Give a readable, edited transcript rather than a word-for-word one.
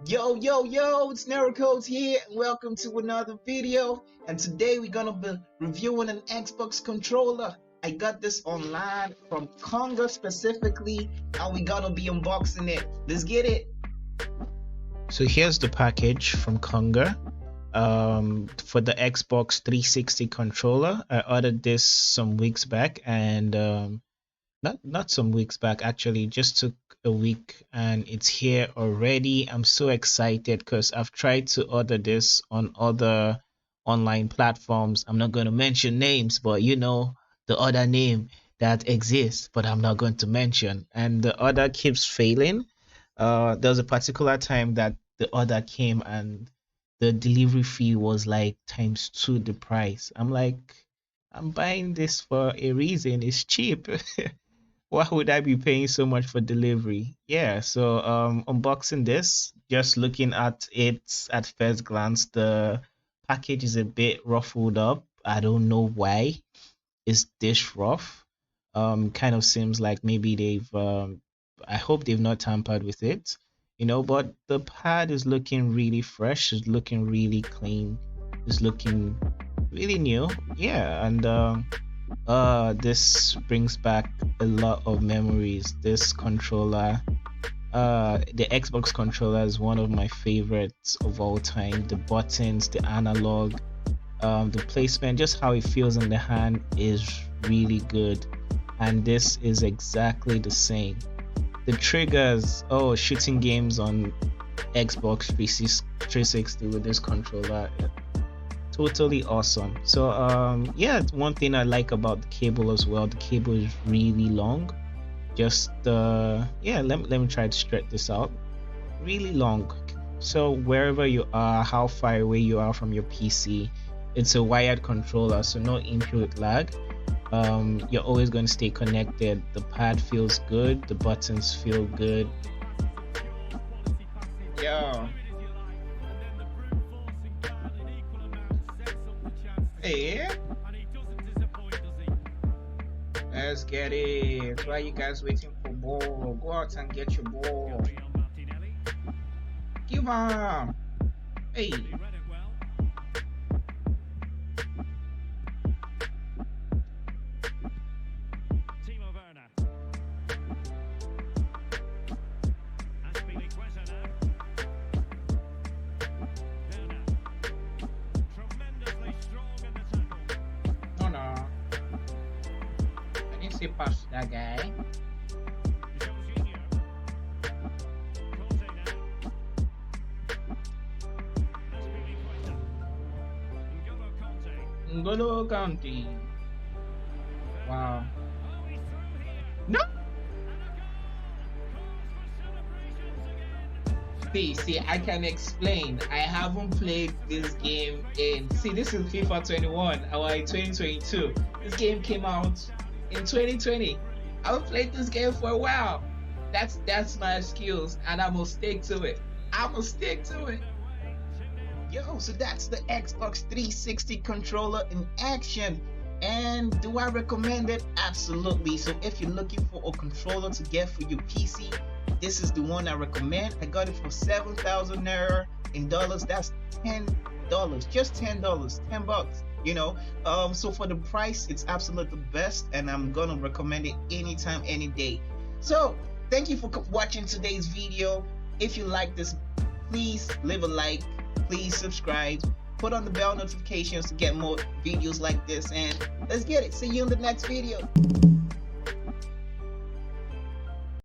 Yo, it's Narracodes here, and welcome to another video. And today we're gonna be reviewing an Xbox controller. I got this online from Conga specifically, and we're gonna be unboxing it. Let's get it. So here's the package from Conga for the Xbox 360 controller. I ordered this some weeks back, and not some weeks back, actually just took a week, and it's here already. I'm so excited because I've tried to order this on other online platforms. I'm not going to mention names, but you know the other name that exists, but I'm not going to mention, and the order keeps failing. There was a particular time that the order came and the delivery fee was like times two the price. I'm like, I'm buying this for a reason, it's cheap. Why would I be paying so much for delivery? Yeah, so unboxing this, just looking at it at first glance, the package is a bit ruffled up. I don't know why it's this rough. Kind of seems like maybe they've I hope they've not tampered with it, but the pad is looking really fresh, it's looking really clean, it's looking really new. Yeah, and this brings back a lot of memories. This controller, the Xbox controller, is one of my favorites of all time. The buttons, the analog, the placement, just how it feels in the hand is really good. And this is exactly the same. The triggers, shooting games on Xbox 360 with this controller, totally awesome. So yeah, one thing I like about the cable as well, the cable is really long. Just yeah, let me try to stretch this out. Really long. So wherever you are, how far away you are from your PC, it's a wired controller, so no input lag. You're always going to stay connected. The pad feels good, the buttons feel good. Yeah. Hey, let's get it. Why are you guys waiting for ball? Go out and get your ball. Give on. Hey. See past that guy. N'Golo County. Wow. No. See, I can explain. I haven't played this game this is FIFA 21, our 2022. This game came out in 2020. I've played this game for a while. That's my excuse, and I'm gonna stick to it. Yo, so that's the Xbox 360 controller in action. And do I recommend it? Absolutely. So if you're looking for a controller to get for your PC, this is the one I recommend. I got it for 7,000 naira in dollars. That's $10, just $10, $10. So for the price, it's absolutely the best, and I'm gonna recommend it anytime, any day. So thank you for watching today's video. If you like this, please leave a like, please subscribe, put on the bell notifications to get more videos like this, and let's get it. See you in the next video.